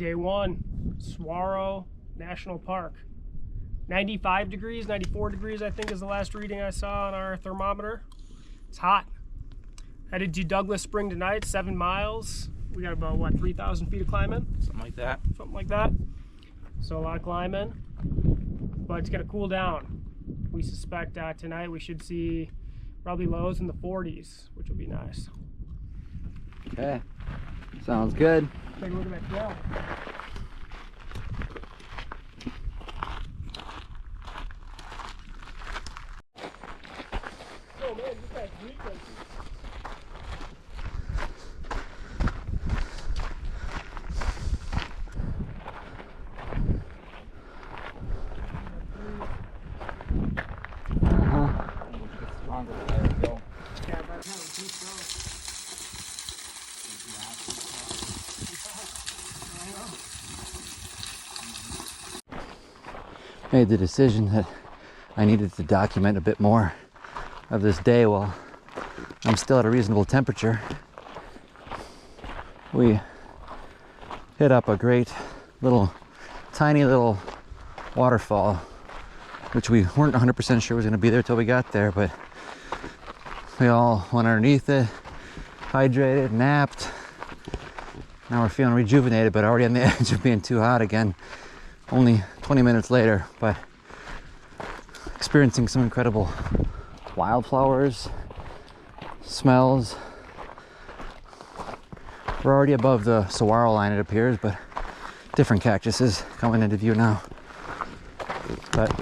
Day one, Saguaro National Park. 95 degrees, 94 degrees I think is the last reading I saw on our thermometer. It's hot. Headed to Douglas Spring tonight, 7 miles. We got about, what, 3,000 feet of climbing? Something like that. Something like that. So a lot of climbing, but it's gonna cool down. We suspect tonight we should see probably lows in the 40s, which will be nice. Okay, sounds good. Take a look at that trail. Oh man, this guy's sweet places. Made the decision that I needed to document a bit more of this day while I'm still at a reasonable temperature. We hit up a great tiny little waterfall, which we weren't 100% sure was going to be there till we got there, but we all went underneath it, hydrated, napped. Now we're feeling rejuvenated, but already on the edge of being too hot again. Only 20 minutes later, but experiencing some incredible wildflowers, smells. We're already above the saguaro line, it appears, but different cactuses coming into view now. But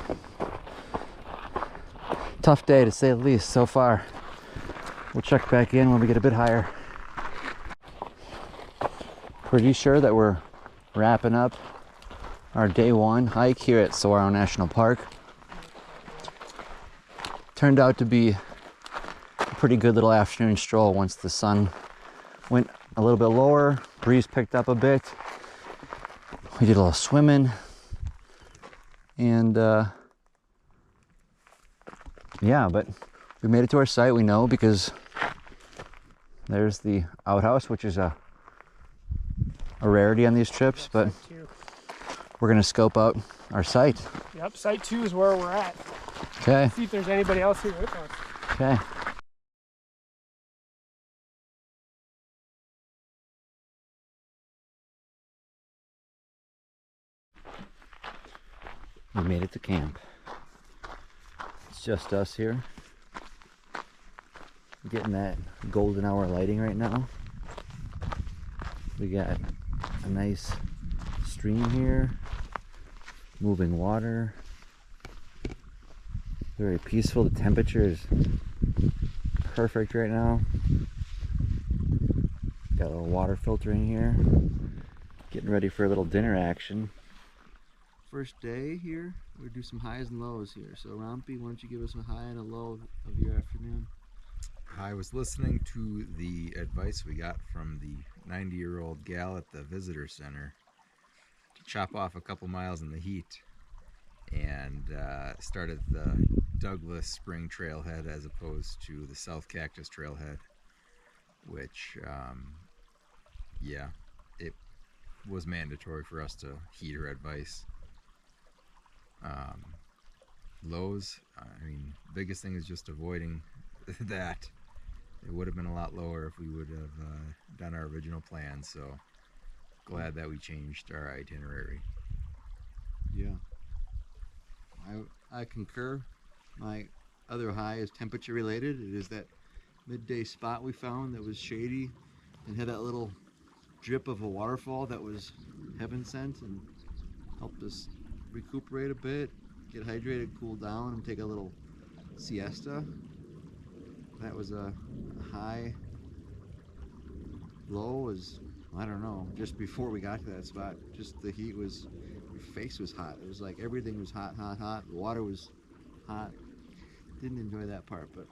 tough day to say the least so far. We'll check back in when we get a bit higher. Pretty sure that we're wrapping up our day one hike here at Saguaro National Park. Turned out to be a pretty good little afternoon stroll once the sun went a little bit lower, breeze picked up a bit. We did a little swimming, and yeah, but we made it to our site, we know, because there's the outhouse, which is a rarity on these trips, but we're gonna scope out our site. Yep, site 2 is where we're at. Okay. See if there's anybody else here with us. Okay. We made it to camp. It's just us here. We're getting that golden hour lighting right now. We got a nice stream here, moving water, very peaceful. The temperature is perfect right now. Got a little water filter in here, getting ready for a little dinner action. First day here, we'll do some highs and lows here. So Rompy, why don't you give us a high and a low of your afternoon? I was listening to the advice we got from the 90-year-old gal at the visitor center to chop off a couple miles in the heat, and started the Douglas Spring Trailhead as opposed to the South Cactus Trailhead, which yeah, it was mandatory for us to heed her advice. Lows, I mean, biggest thing is just avoiding that. It would have been a lot lower if we would have done our original plan, so glad that we changed our itinerary. Yeah, I concur. My other high is temperature related. It is that midday spot we found that was shady and had that little drip of a waterfall that was heaven sent and helped us recuperate a bit, get hydrated, cool down, and take a little siesta. That was a high. Low was, I don't know, just before we got to that spot, just the heat was, your face was hot. It was like everything was hot, hot, hot. The water was hot. Didn't enjoy that part, but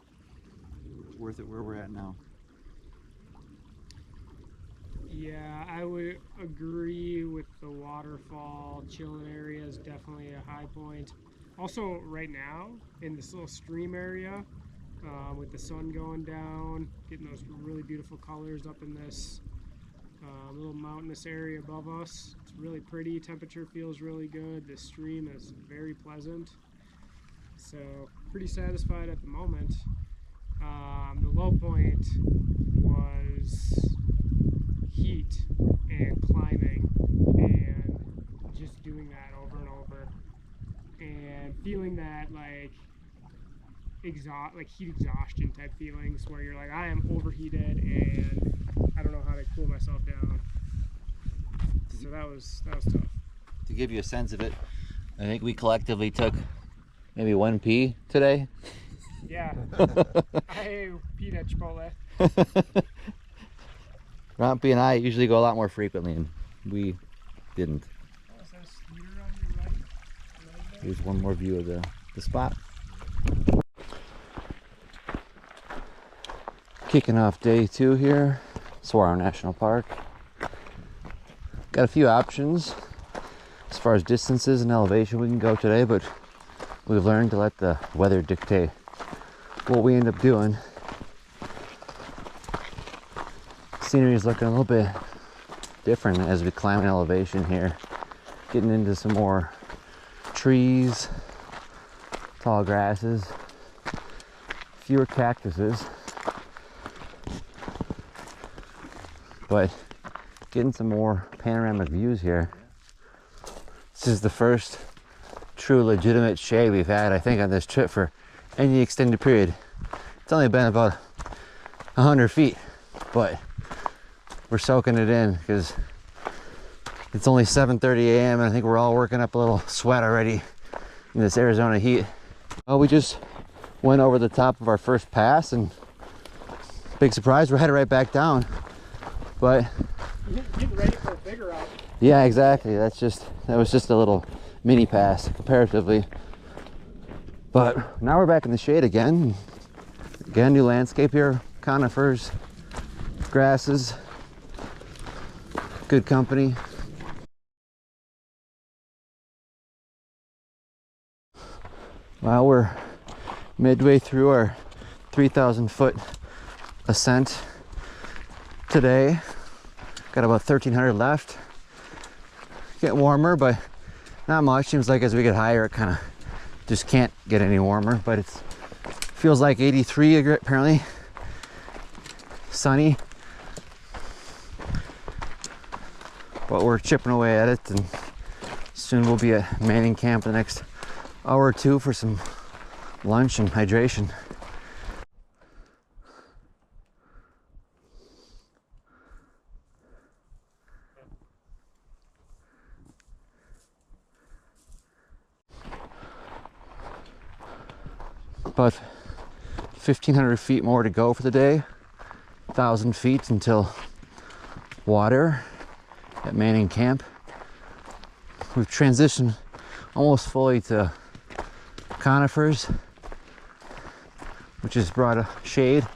it's worth it where we're at now. Yeah, I would agree with the waterfall. Chilling area is definitely a high point. Also, right now, in this little stream area, with the sun going down, getting those really beautiful colors up in this little mountainous area above us. It's really pretty. Temperature feels really good. The stream is very pleasant. So pretty satisfied at the moment. The low point was heat and climbing and just doing that over and over and feeling that like heat exhaustion type feelings where you're like, I am overheated and I don't know how to cool myself down. So that was tough. To give you a sense of it, I think we collectively took maybe 1 pee today. Yeah. I peed at Chipotle. Rompy and I usually go a lot more frequently, and we didn't. Oh, is that a scooter on your right? Here's one more view of the spot. Kicking off day 2 here, Saguaro National Park. Got a few options as far as distances and elevation we can go today, but we've learned to let the weather dictate what we end up doing. Scenery is looking a little bit different as we climb an elevation here, getting into some more trees, tall grasses, fewer cactuses, but getting some more panoramic views here. This is the first true legitimate shade we've had, I think, on this trip for any extended period. It's only been about 100 feet, but we're soaking it in because it's only 7:30 a.m. and I think we're all working up a little sweat already in this Arizona heat. Well, we just went over the top of our first pass and big surprise, we're headed right back down. But Getting ready for a bigger out. yeah, exactly. That was just a little mini pass comparatively. But now we're back in the shade again. Again, new landscape here, conifers, grasses, good company. Well, we're midway through our 3,000 foot ascent today. Got about 1,300 left. Getting warmer, but not much. Seems like as we get higher, it kind of just can't get any warmer, but it feels like 83 apparently. Sunny. But we're chipping away at it, and soon we'll be at Manning Camp in the next hour or two for some lunch and hydration. About 1,500 feet more to go for the day. 1,000 feet until water at Manning Camp. We've transitioned almost fully to conifers, which has brought a shade,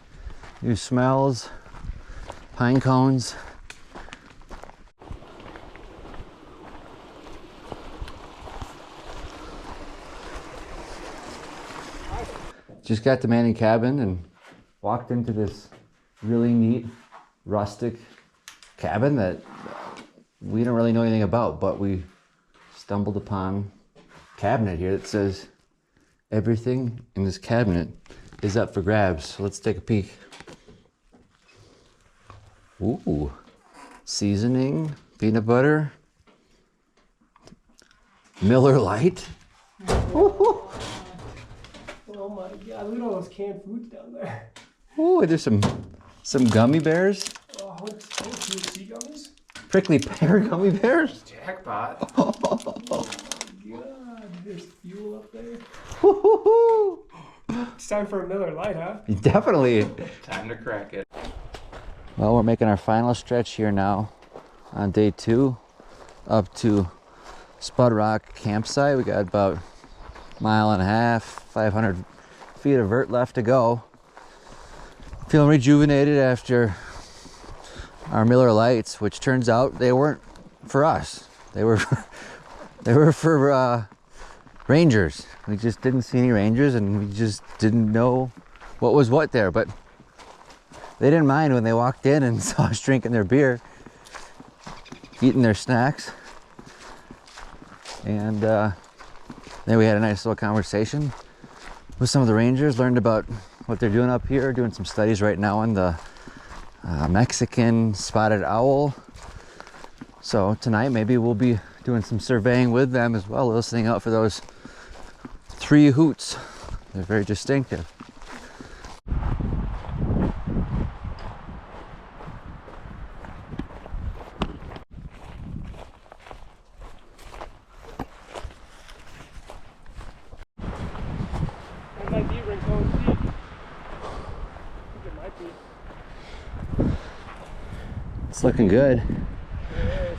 new smells, pine cones. Just got to Manning Cabin and walked into this really neat rustic cabin that we don't really know anything about, but we stumbled upon a cabinet here that says everything in this cabinet is up for grabs. So let's take a peek. Ooh, seasoning, peanut butter, Miller Lite. Oh my god, look at all those canned foods down there. Ooh, there's some gummy bears. Oh, what's THC gummies? Prickly pear gummy bears. Jackpot. Oh my god, there's fuel up there. Woo-hoo-hoo. It's time for a Miller Lite, huh? Definitely. Time to crack it. Well, we're making our final stretch here now on day 2 up to Spud Rock campsite. We got about 1.5 miles, 500 feet of vert left to go. Feeling rejuvenated after our Miller Lights, which turns out they weren't for us. They were for rangers. We just didn't see any rangers, and we just didn't know what was what there. But they didn't mind when they walked in and saw us drinking their beer. eating their snacks. And then we had a nice little conversation with some of the rangers, learned about what they're doing up here, doing some studies right now on the Mexican spotted owl. So tonight maybe we'll be doing some surveying with them as well, listening out for those 3 hoots. They're very distinctive. It might be Rincon Peak. I think it might be. It's looking good. It is.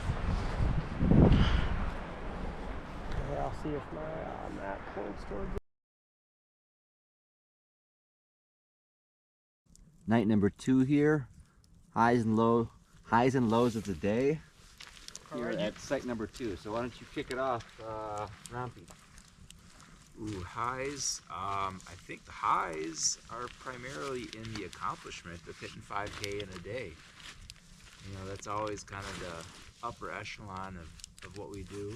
Okay, I'll see if my map points towards it. Night number 2 here. Highs and lows of the day here Alright. at site number 2. So why don't you kick it off, Rompy? Ooh, highs. I think the highs are primarily in the accomplishment of hitting 5K in a day. You know, that's always kind of the upper echelon of what we do.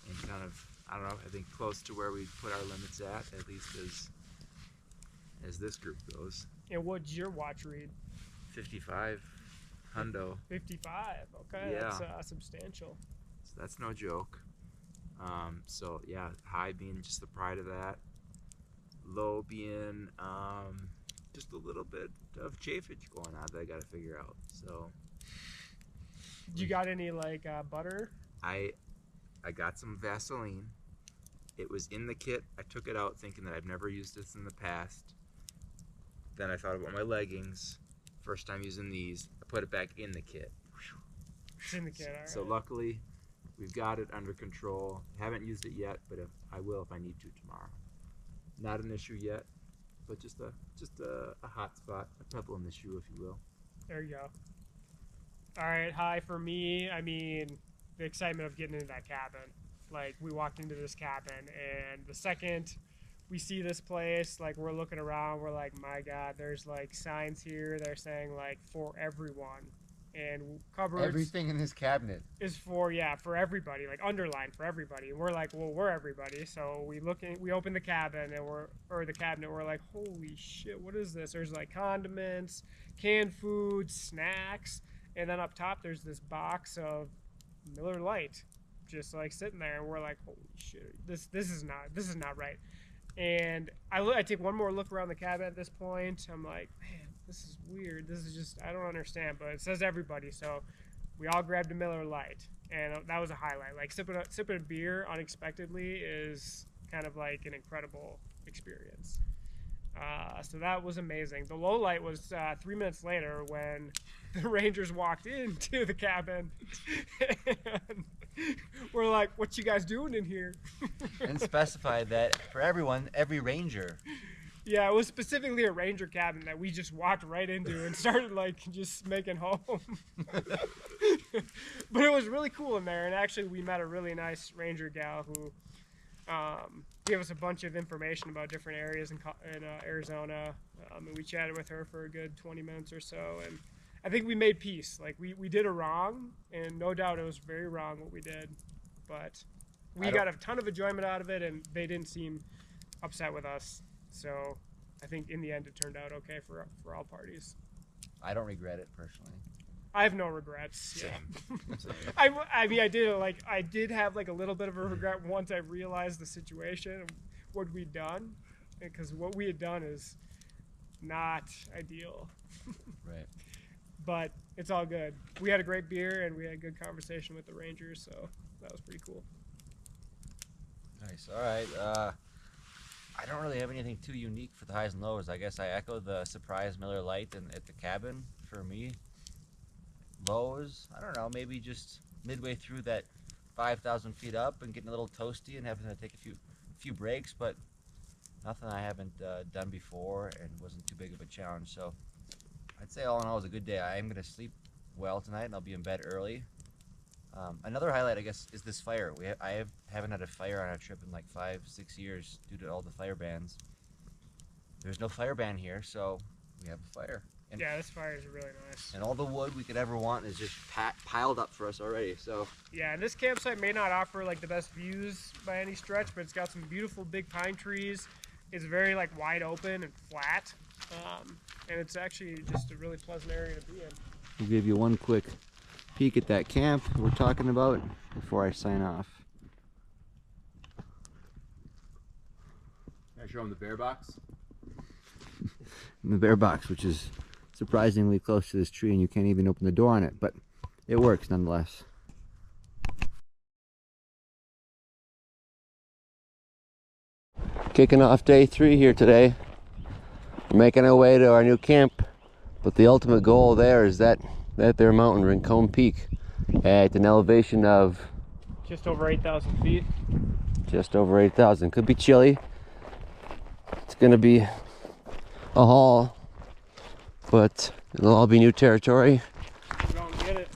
And kind of, I don't know, I think close to where we put our limits at least as this group goes. And what's your watch read? 55 hundo. 55. Okay, Yeah. that's substantial. So that's no joke. So yeah, high being just the pride of that. Low being just a little bit of chafage going on that I got to figure out. So You got any like butter? I got some Vaseline. It was in the kit. I took it out thinking that I've never used this in the past. Then I thought about my leggings. First time using these, I put it back in the kit. It's in the kit, alright. So luckily, we've got it under control. Haven't used it yet, but I will if I need to tomorrow. Not an issue yet, but just a hot spot, a pebble in the shoe, if you will. There you go. Alright, hi for me. I mean, the excitement of getting into that cabin. Like, we walked into this cabin, and the second we see this place, like, we're looking around, we're like, my God, there's, like, signs here. They're saying, like, for everyone. And cupboards Everything in this cabinet. is for everybody, like, underlined for everybody. And we're like, well, we're everybody. So we open the cabin, and the cabinet, we're like, holy shit, what is this? There's, like, condiments, canned food, snacks. And then up top, there's this box of Miller Lite, just like sitting there, and we're like, "Holy shit, this is not right." And I take one more look around the cabin at this point. I'm like, "Man, this is weird. This is just I don't understand." But it says everybody, so we all grabbed a Miller Lite, and that was a highlight. Like sipping a beer unexpectedly is kind of like an incredible experience. So that was amazing. The low light was 3 minutes later when the Rangers walked into the cabin, and we're like, "What you guys doing in here?" And specified that for everyone, every ranger. Yeah, it was specifically a Ranger cabin that we just walked right into and started like just making home. But it was really cool in there, and actually we met a really nice Ranger gal who gave us a bunch of information about different areas in Arizona, and we chatted with her for a good 20 minutes or so, and I think we made peace. Like, we did a wrong, and no doubt it was very wrong what we did, but we got a ton of enjoyment out of it, and they didn't seem upset with us, so I think in the end it turned out okay for all parties. I don't regret it personally. I have no regrets. Yeah. Same. I mean, I did have like a little bit of a regret once I realized the situation and what we'd done, because what we had done is not ideal. Right. But it's all good. We had a great beer and we had a good conversation with the Rangers, so that was pretty cool. Nice. All right. I don't really have anything too unique for the highs and lows. I guess I echo the surprise Miller Lite at the cabin for me. Lows, I don't know, maybe just midway through that 5,000 feet up and getting a little toasty and having to take a few breaks, but nothing I haven't done before and wasn't too big of a challenge. So I'd say all in all, it was a good day. I am going to sleep well tonight and I'll be in bed early. Another highlight, I guess, is this fire. I haven't had a fire on a trip in like 5-6 years due to all the fire bans. There's no fire ban here, so we have a fire. And, Yeah, this fire is really nice. and all the wood we could ever want is just piled up for us already. So Yeah, and this campsite may not offer like the best views by any stretch, but it's got some beautiful big pine trees. It's very like wide open and flat, and it's actually just a really pleasant area to be in. I'll give you one quick peek at that camp we're talking about before I sign off. Can I show them the bear box? In the bear box, which is surprisingly close to this tree, and you can't even open the door on it, but it works nonetheless. Kicking off day 3 here today. We're making our way to our new camp, but the ultimate goal there is that there mountain, Rincon Peak, at an elevation of Just over 8,000 feet. just over 8,000. Could be chilly. It's gonna be a haul, but it'll all be new territory. We're gonna get it.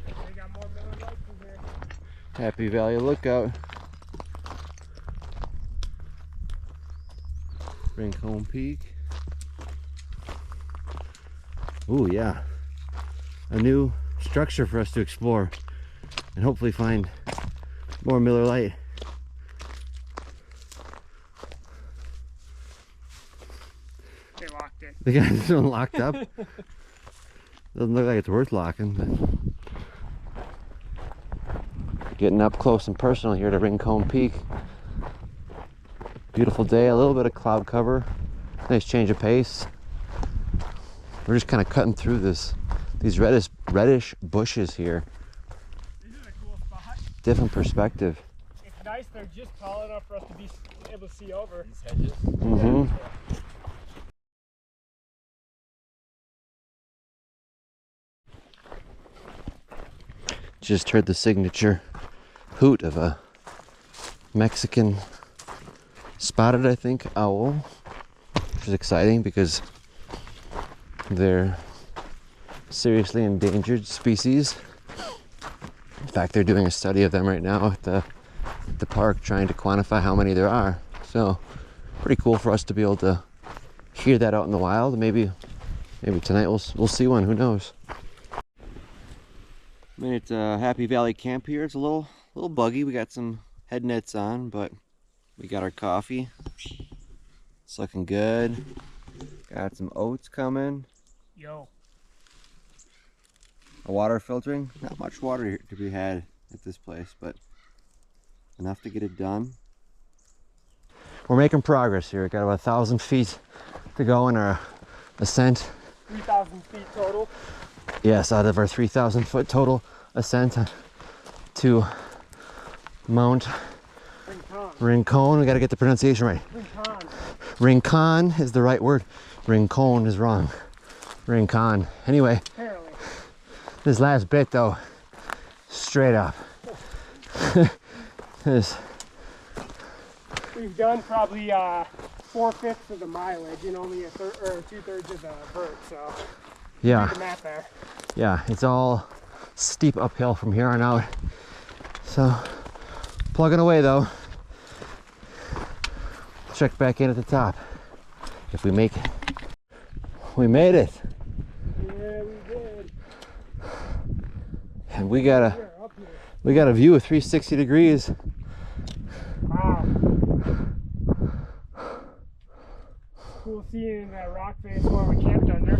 They got more Miller Lights in here. Happy Valley Lookout. Rincon Peak. Ooh, yeah. A new structure for us to explore and hopefully find more Miller Lite. They locked it. They got this one locked up. Doesn't look like it's worth locking, but Getting up close and personal here to Rincon Peak. Beautiful day, a little bit of cloud cover. Nice change of pace. We're just kind of cutting through these reddish bushes here. This is a cool spot. Different perspective. It's nice they're just tall enough for us to be able to see over. These hedges. Mm-hmm. Just heard the signature hoot of a Mexican spotted, I think, owl, which is exciting because they're seriously endangered species. In fact, they're doing a study of them right now at the park, trying to quantify how many there are. So pretty cool for us to be able to hear that out in the wild. Maybe tonight we'll see one, who knows. I mean, it's a Happy Valley camp here. It's a little buggy. We got some head nets on, but we got our coffee. It's looking good. Got some oats coming. Yo. A water filtering. Not much water here to be had at this place, but enough to get it done. We're making progress here. Got about 1,000 feet to go in our ascent. 3,000 feet total. Yes, out of our 3,000 foot total ascent to Mount Rincon. We got to get the pronunciation right. Rincon is the right word. Rincon is wrong. Rincon. Anyway, Apparently. this last bit though, straight up. this. We've done probably 4/5 of the mileage and only a 2/3 of the vert, so Yeah. do the math there. Yeah, it's all steep uphill from here on out. So, plugging away though. Check back in at the top if we make it. We made it. Yeah, we did. And we got We're up here. a view of 360 degrees. Wow. Cool seeing that rock face where we camped under.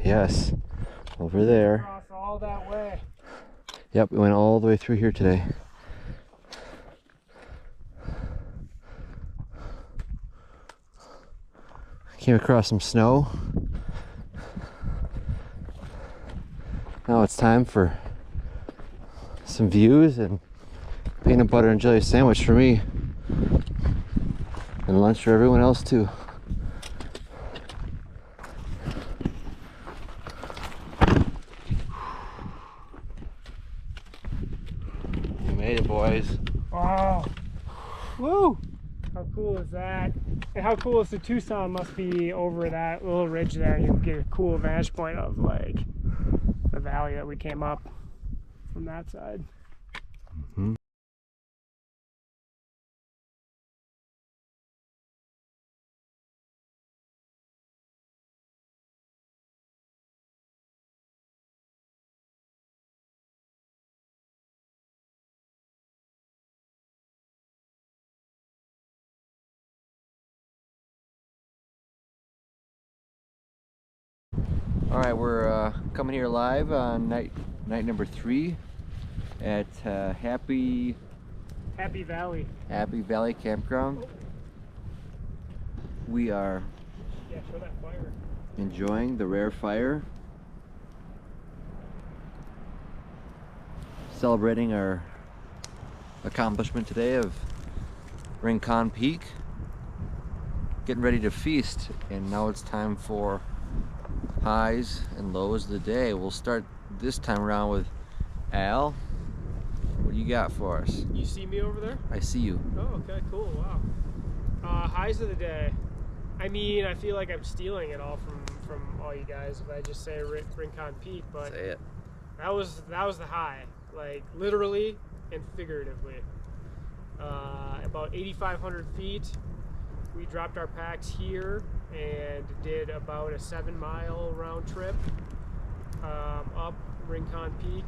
Yes. Over there. Across all that way. Yep, we went all the way through here today. Came across some snow. Now it's time for some views and peanut butter and jelly sandwich for me. And lunch for everyone else too. We made it, boys. Wow. Woo! How cool is that? And how cool is the Tucson must be over that little ridge there. You get a cool vantage point of like the valley that we came up from that side. Mhm. All right, we're coming here live on night number 3 at Happy Valley. Valley Campground. We are Yeah, show that fire. enjoying the rare fire, celebrating our accomplishment today of Rincon Peak, getting ready to feast, and now it's time for highs and lows of the day. We'll start this time around with Al. What do you got for us? You see me over there? I see you. Oh, okay, cool, wow. Highs of the day. I mean, I feel like I'm stealing it all from all you guys if I just say Rincon Peak, but Say it. that was the high, like literally and figuratively. About 8,500 feet. We dropped our packs here and did about a 7-mile round trip up Rincon Peak,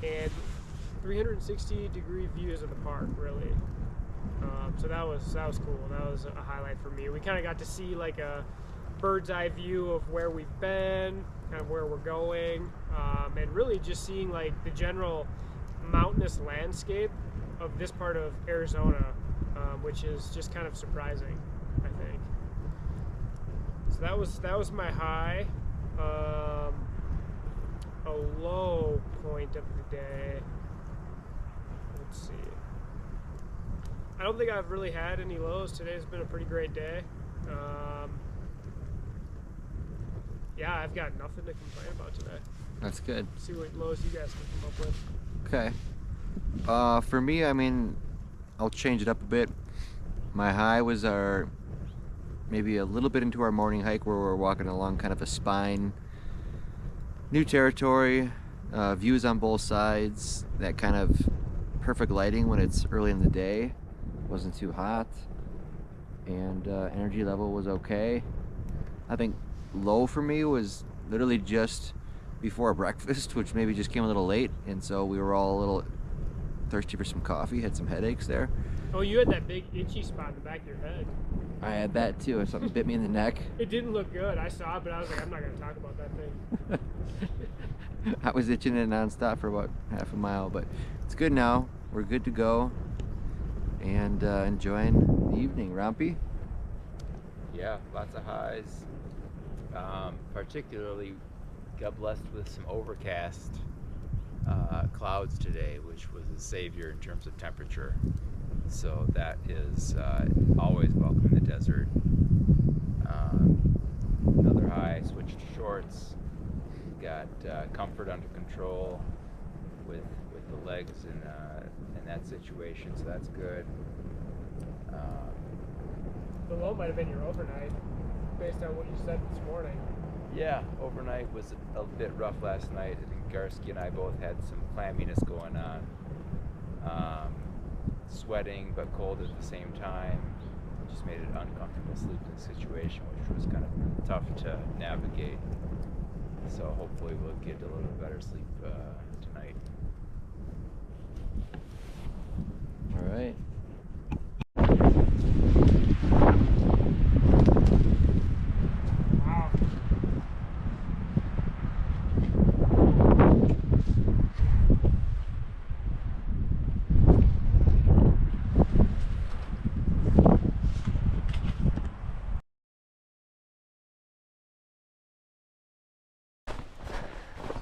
and 360-degree views of the park, really. So that was cool. That was a highlight for me. We kind of got to see like a bird's eye view of where we've been, kind of where we're going, and really just seeing like the general mountainous landscape of this part of Arizona, which is just kind of surprising, I think. So that was my high. A low point of the day. Let's see. I don't think I've really had any lows. Today's been a pretty great day. Yeah, I've got nothing to complain about today. That's good. See what lows you guys can come up with. Okay. For me, I mean, I'll change it up a bit. My high was maybe a little bit into our morning hike where we're walking along kind of a spine. New territory, views on both sides, that kind of perfect lighting when it's early in the day. Wasn't too hot, and energy level was okay. I think low for me was literally just before breakfast, which maybe just came a little late, and so we were all a little thirsty for some coffee, had some headaches there. Oh, you had that big itchy spot in the back of your head. I had that too. Something bit me in the neck. It didn't look good. I saw it, but I was like, I'm not going to talk about that thing. I was itching it nonstop for about half a mile, but it's good now. We're good to go and enjoying the evening. Rompy? Yeah, lots of highs. Particularly got blessed with some overcast clouds today, which was a savior in terms of temperature. So that is always welcome in the desert. Another high, switched to shorts. Got comfort under control with the legs in that situation, so that's good. The low might have been your overnight, based on what you said this morning. Yeah, overnight was a bit rough last night. I think Garski and I both had some clamminess going on. Sweating but cold at the same time. Just made it an uncomfortable sleeping situation, which was kind of tough to navigate. So hopefully we'll get a little better sleep tonight. All right. Wow.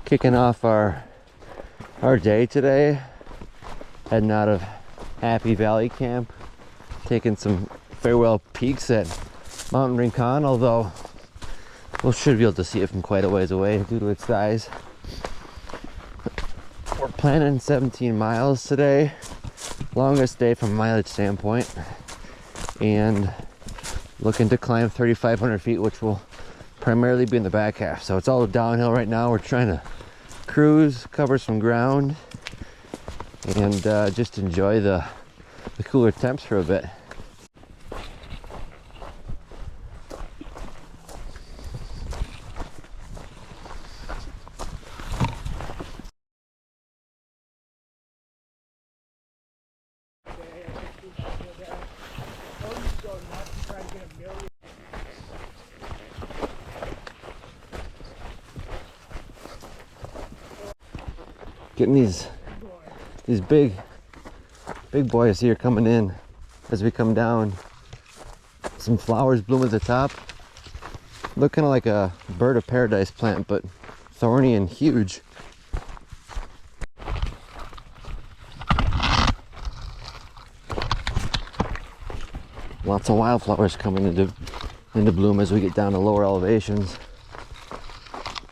Kicking off our day today, heading out of Happy Valley Camp, taking some farewell peeks at Mountain Rincon, although we should be able to see it from quite a ways away due to its size. We're planning 17 miles today, longest day from a mileage standpoint, and looking to climb 3,500 feet, which will primarily be in the back half. So it's all downhill right now. We're trying to cruise, cover some ground, and just enjoy the cooler temps for a bit. Getting these big boys here coming in as we come down. Some flowers bloom at the top. Look kind of like a bird of paradise plant, but thorny and huge. Lots of wildflowers coming into bloom as we get down to lower elevations.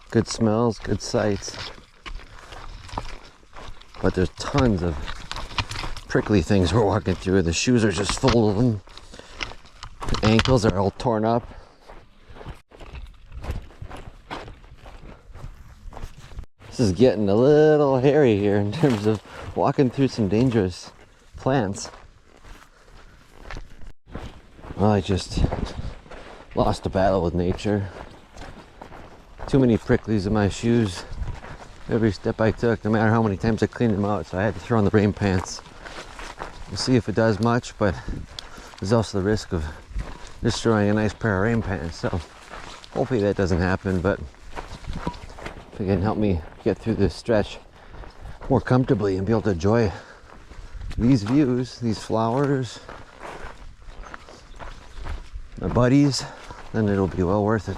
Good smells, good sights. But there's tons of prickly things we're walking through. The shoes are just full of them. The ankles are all torn up. This is getting a little hairy here in terms of walking through some dangerous plants. Well, I just lost a battle with nature. Too many pricklies in my shoes. Every step I took, no matter how many times I cleaned them out, so I had to throw on the rain pants. We'll see if it does much, but there's also the risk of destroying a nice pair of rain pants, so hopefully that doesn't happen. But if it can help me get through this stretch more comfortably and be able to enjoy these views, these flowers, my buddies, then it'll be well worth it.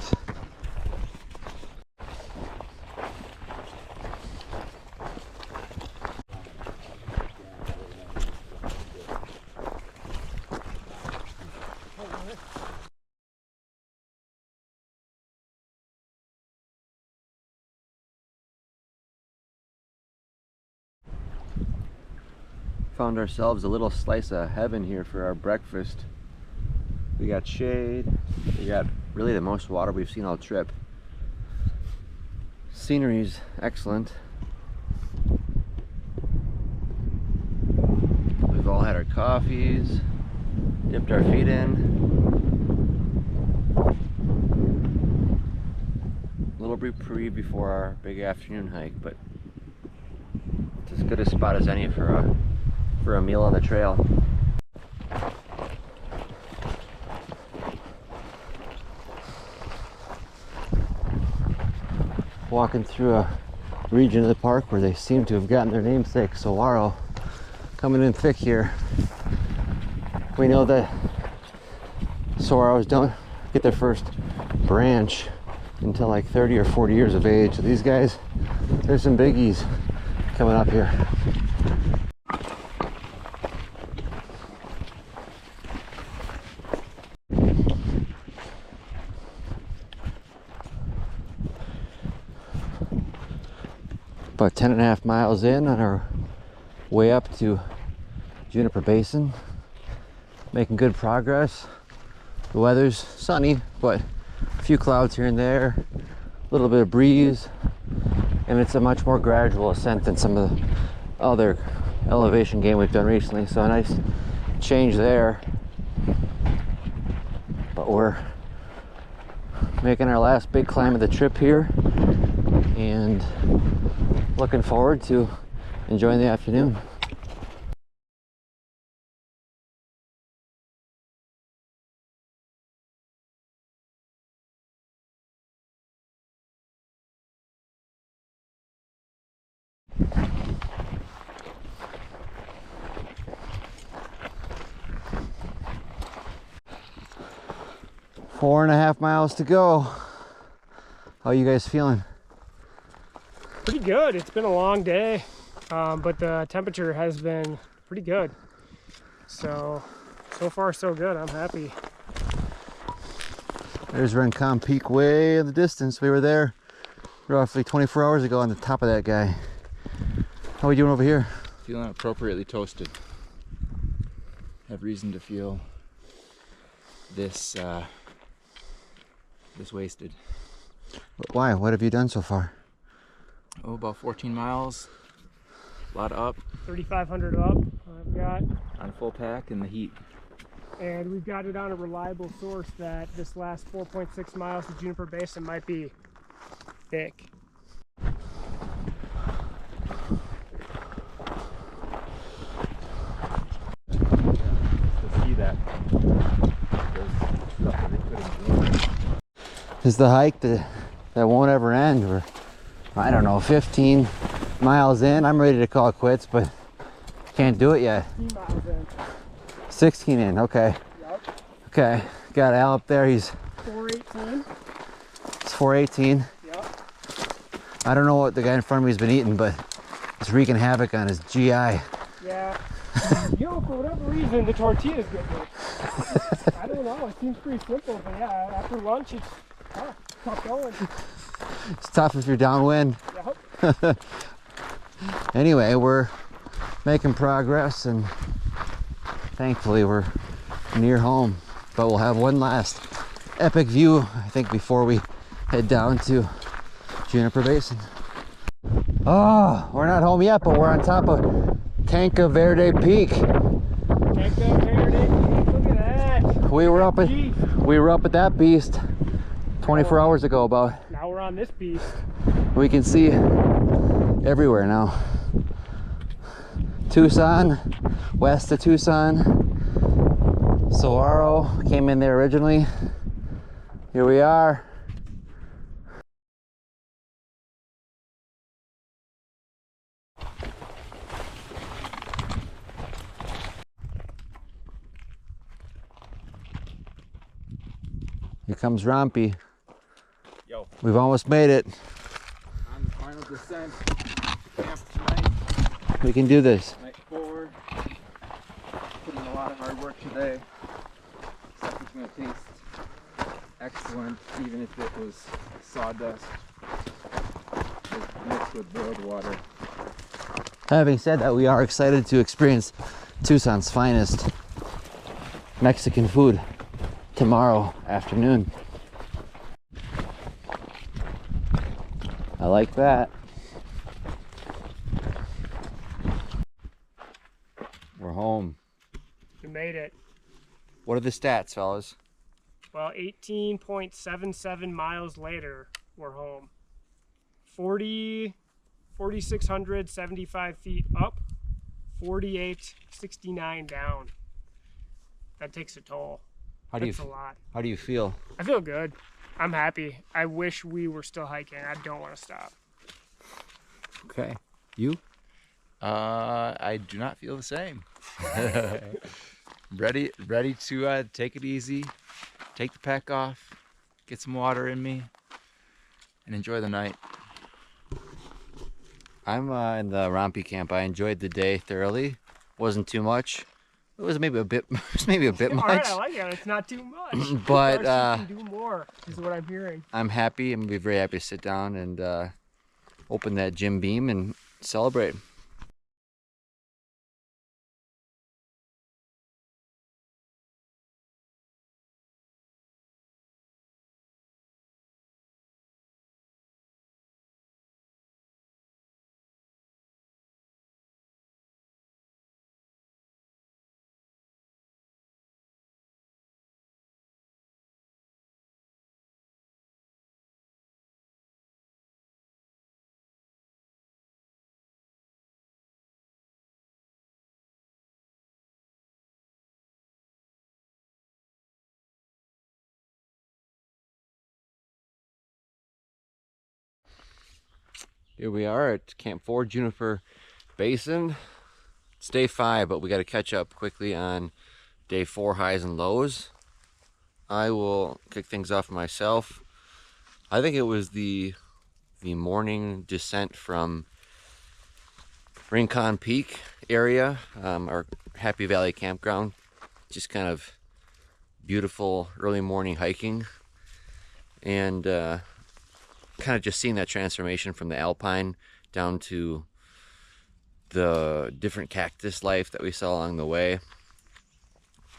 Found ourselves a little slice of heaven here for our breakfast. We got shade, we got really the most water we've seen all trip. Scenery's excellent. We've all had our coffees, dipped our feet in. A little reprieve before our big afternoon hike, but it's as good a spot as any for a meal on the trail. Walking through a region of the park where they seem to have gotten their namesake, Saguaro, coming in thick here. We know that saguaros don't get their first branch until like 30 or 40 years of age. So these guys, there's some biggies coming up here. About 10.5 miles in on our way up to Juniper Basin. Making good progress. The weather's sunny, but a few clouds here and there, a little bit of breeze, and it's a much more gradual ascent than some of the other elevation game we've done recently, so a nice change there. But we're making our last big climb of the trip here and looking forward to enjoying the afternoon. Four and a half miles to go. How are you guys feeling? Pretty good. It's been a long day, but the temperature has been pretty good. So far so good. I'm happy. There's Rincon Peak way in the distance. We were there roughly 24 hours ago on the top of that guy. How are we doing over here? Feeling appropriately toasted. Have reason to feel this wasted. Why? What have you done so far? Oh, about 14 miles. A lot up 3,500 up. I've got, on full pack in the heat. and we've got it on a reliable source that this last 4.6 miles to Juniper Basin might be thick. To see that. Stuff that they could enjoy. Is the hike that won't ever end. We're, I don't know, 15 miles in. I'm ready to call it quits, but can't do it yet. 15 miles in. 16 in, okay. Yep. Okay, got Al up there. He's 418. it's 418. Yep. I don't know what the guy in front of me has been eating, but it's wreaking havoc on his GI. Yeah. You know, for whatever reason, the tortilla's good. I don't know. It seems pretty simple, but yeah, after lunch, it's tough going. It's tough if you're downwind. Yep. Anyway, we're making progress, and thankfully we're near home. But we'll have one last epic view, I think, before we head down to Juniper Basin. Oh, we're not home yet, but we're on top of Tanca Verde Peak. Take that Verde. Look at that. We were up at that beast 24 hours ago. About Now we're on this beast. we can see everywhere now. Tucson, west of Tucson. Saguaro came in there originally. Here we are. Here comes Rompy. Yo. We've almost made it. On the final descent. Camp tonight. We can do this. Night 4. Put in a lot of hard work today. Stuff is going to taste excellent, even if it was sawdust mixed with boiled water. Having said that, we are excited to experience Tucson's finest Mexican food tomorrow afternoon. I like that. We're home. We made it. What are the stats, fellas? Well, 18.77 miles later, we're home. 4,675 feet up, 4869 down. That takes a toll. That's a lot. How do you feel? I feel good. I'm happy. I wish we were still hiking. I don't want to stop. Okay. You? I do not feel the same. ready to take it easy, take the pack off, get some water in me, and enjoy the night. I'm in the Rompy camp. I enjoyed the day thoroughly. Wasn't too much. It was maybe a bit. Maybe a bit All much. right, I like it. It's not too much. But, You can do more, is what I'm hearing. I'm happy. I'm gonna be very happy to sit down and open that Jim Beam and celebrate. Here we are at Camp 4, Juniper Basin. It's day 5, but we got to catch up quickly on day 4 highs and lows. I will kick things off myself. I think it was the morning descent from Rincon Peak area, our Happy Valley campground. Just kind of beautiful early morning hiking, and kind of just seeing that transformation from the alpine down to the different cactus life that we saw along the way.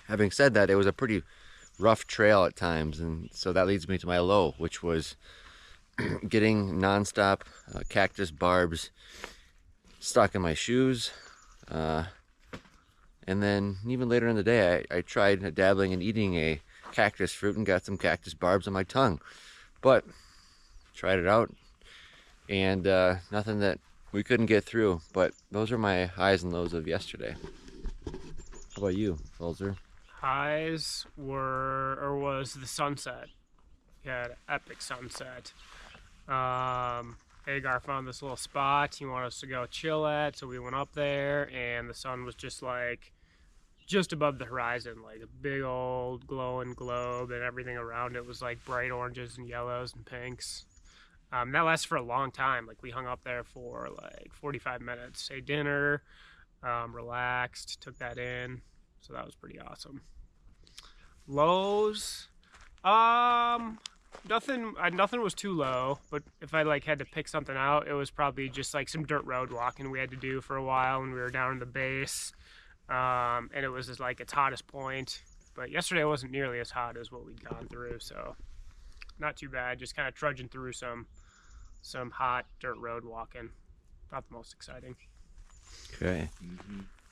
Having said that, it was a pretty rough trail at times, and so that leads me to my low, which was getting nonstop cactus barbs stuck in my shoes. And then even later in the day, I tried dabbling and eating a cactus fruit and got some cactus barbs on my tongue. But tried it out, and nothing that we couldn't get through. But those are my highs and lows of yesterday. How about you, Fulzer? Highs was the sunset. We had an epic sunset. Agar found this little spot he wanted us to go chill at, so we went up there, and the sun was just like just above the horizon, like a big old glowing globe, and everything around it was like bright oranges and yellows and pinks. That lasted for a long time. Like we hung up there for like 45 minutes, ate dinner, relaxed, took that in, so that was pretty awesome. Lows, nothing was too low, but if I like had to pick something out, it was probably just like some dirt road walking we had to do for a while when we were down in the base. And it was just like its hottest point, but yesterday wasn't nearly as hot as what we'd gone through, so not too bad. Just kind of trudging through some hot dirt road walking. Not the most exciting. Okay.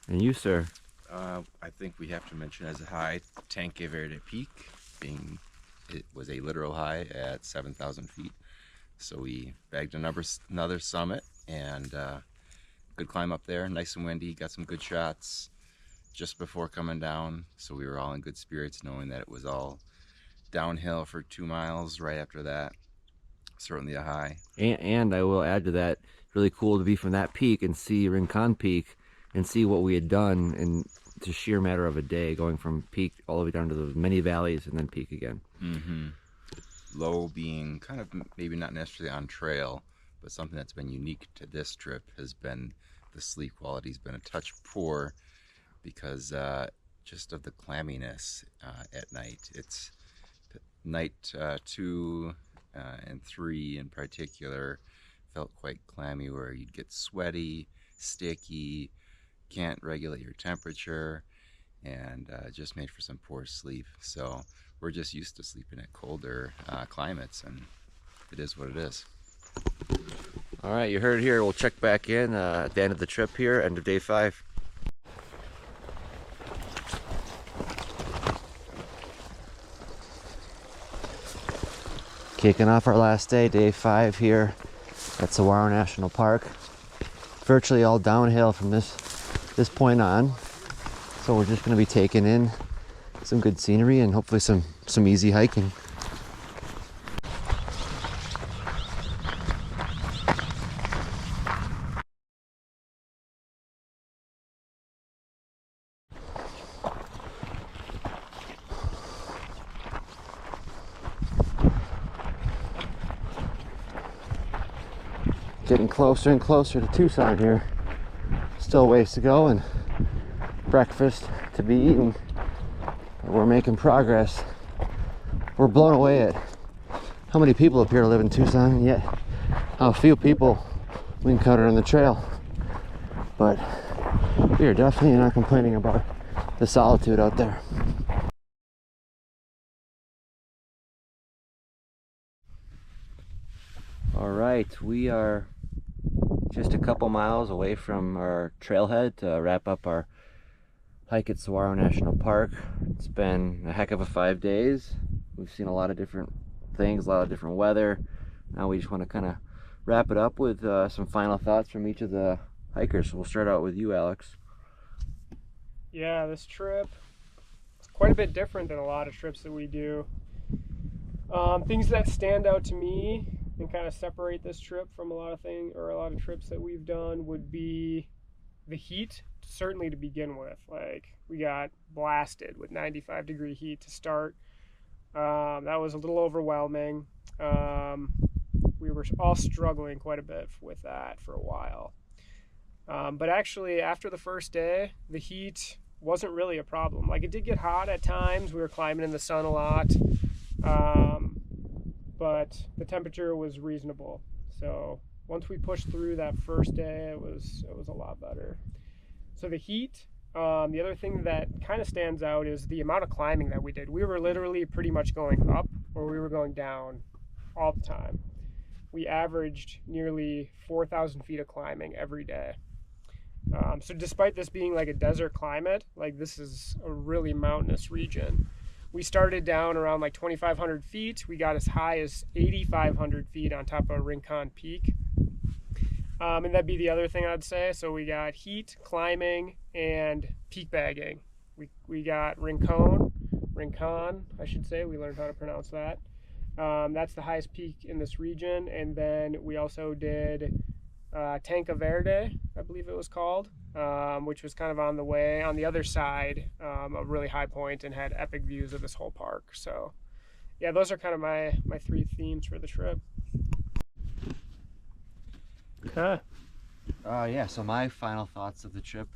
And you, sir? I think we have to mention as a high, Tanque Verde Peak, being it was a literal high at 7,000 feet. So we bagged another summit, and good climb up there. Nice and windy. Got some good shots just before coming down. So we were all in good spirits, knowing that it was all downhill for 2 miles right after that. Certainly a high. And I will add to that, really cool to be from that peak and see Rincon Peak and see what we had done in just sheer matter of a day, going from peak all the way down to the many valleys and then peak again. Low being kind of maybe not necessarily on trail, but something that's been unique to this trip has been the sleep quality's been a touch poor because just of the clamminess at night. It's night 2 and 3 in particular felt quite clammy, where you'd get sweaty, sticky, can't regulate your temperature, and just made for some poor sleep. So we're just used to sleeping at colder climates, and it is what it is. All right, you heard it here. We'll check back in at the end of the trip here, end of day 5. Kicking off our last day, day 5 here at Saguaro National Park. Virtually all downhill from this point on. So we're just going to be taking in some good scenery and hopefully some easy hiking. Getting closer and closer to Tucson here. Still ways to go and breakfast to be eaten. But we're making progress. We're blown away at how many people appear to live in Tucson, and yet how few people we encounter on the trail. But we are definitely not complaining about the solitude out there. All right, we are just a couple miles away from our trailhead to wrap up our hike at Saguaro National Park. It's been a heck of a 5 days. We've seen a lot of different things, a lot of different weather. Now we just want to kind of wrap it up with some final thoughts from each of the hikers. So we'll start out with you, Alex. Yeah, this trip is quite a bit different than a lot of trips that we do. Things that stand out to me and kind of separate this trip from a lot of trips that we've done would be the heat, certainly to begin with. Like, we got blasted with 95-degree heat to start. That was a little overwhelming. We were all struggling quite a bit with that for a while. But actually, after the first day, the heat wasn't really a problem. Like, it did get hot at times. We were climbing in the sun a lot. But the temperature was reasonable. So once we pushed through that first day, it was a lot better. So the heat, the other thing that kind of stands out is the amount of climbing that we did. We were literally pretty much going up, or we were going down all the time. we averaged nearly 4,000 feet of climbing every day. So despite this being like a desert climate, like this is a really mountainous region. We started down around like 2,500 feet. We got as high as 8,500 feet on top of Rincon Peak. And that'd be the other thing I'd say. So we got heat, climbing, and peak bagging. We got Rincon, I should say. We learned how to pronounce that. That's the highest peak in this region. And then we also did Tanca Verde, I believe it was called, which was kind of on the way, on the other side, a really high point and had epic views of this whole park. So yeah, those are kind of my three themes for the trip. Okay. Yeah, so my final thoughts of the trip,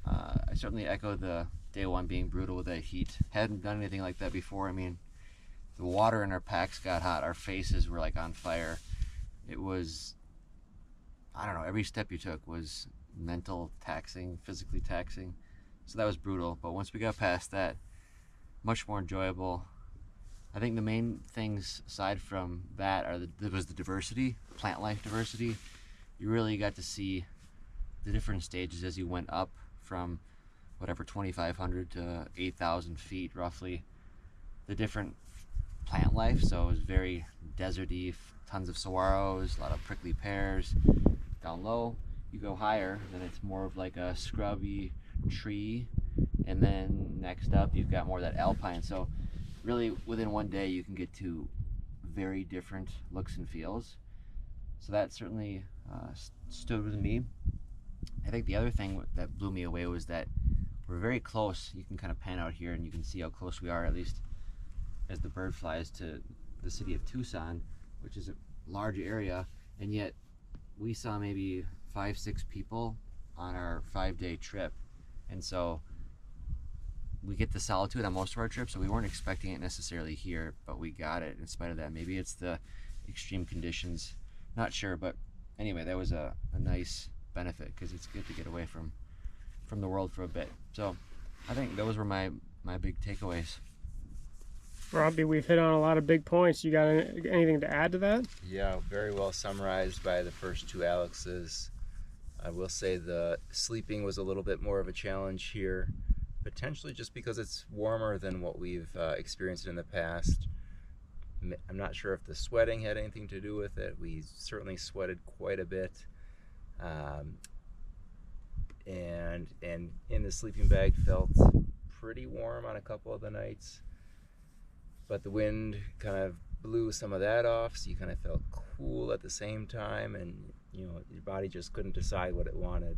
I certainly echo the day one being brutal with that heat. Hadn't done anything like that before. I mean, the water in our packs got hot. Our faces were like on fire. It was, I don't know, every step you took was mental taxing, physically taxing. So that was brutal. But once we got past that, much more enjoyable. I think the main things aside from that was the diversity, plant life diversity. You really got to see the different stages as you went up from whatever 2,500 to 8,000 feet roughly. The different plant life, so it was very deserty, tons of saguaros, a lot of prickly pears. Down low, you go higher, then it's more of like a scrubby tree, and then next up you've got more of that alpine. So really within one day you can get to very different looks and feels. So that certainly stood with me. I think the other thing that blew me away was that we're very close. You can kind of pan out here and you can see how close we are, at least as the bird flies, to the city of Tucson, which is a large area, and yet we saw maybe 5-6 people on our 5-day trip. And so we get the solitude on most of our trips, so we weren't expecting it necessarily here, but we got it in spite of that. Maybe it's the extreme conditions, not sure, but anyway, that was a nice benefit because it's good to get away from the world for a bit. So I think those were my big takeaways. Robbie, we've hit on a lot of big points. You got anything to add to that? Yeah, very well summarized by the first two Alexes. I will say the sleeping was a little bit more of a challenge here, potentially just because it's warmer than what we've experienced in the past. I'm not sure if the sweating had anything to do with it. We certainly sweated quite a bit. And in the sleeping bag felt pretty warm on a couple of the nights, but the wind kind of blew some of that off, so you kind of felt cool at the same time, and you know, your body just couldn't decide what it wanted.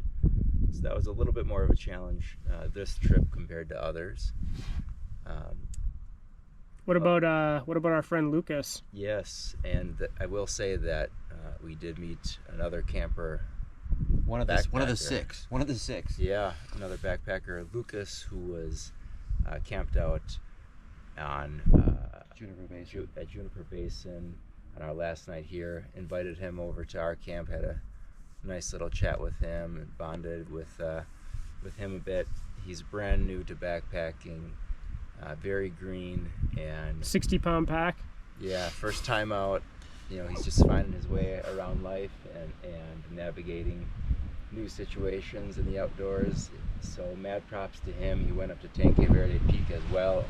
So that was a little bit more of a challenge this trip compared to others. What about our friend Lucas? Yes, and I will say that we did meet another camper. One of the six. Yeah, another backpacker, Lucas, who was camped out on at Juniper Basin on our last night here. Invited him over to our camp, had a nice little chat with him, and bonded with him a bit. He's brand new to backpacking, very green, and 60-pound pack. Yeah, first time out. You know, he's just finding his way around life and navigating new situations in the outdoors. So mad props to him. He went up to Tanque Verde Peak as well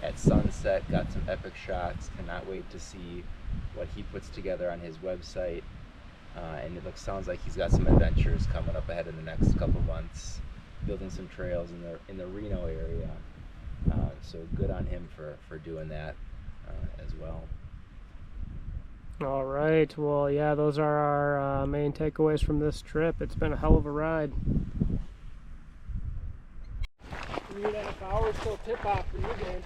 at sunset, got some epic shots. Cannot wait to see what he puts together on his website. And it sounds like he's got some adventures coming up ahead in the next couple months, building some trails in the Reno area. So good on him for doing that as well. All right. Well, yeah, those are our main takeaways from this trip. It's been a hell of a ride. 3.5 hours till tip-off for you, Dan.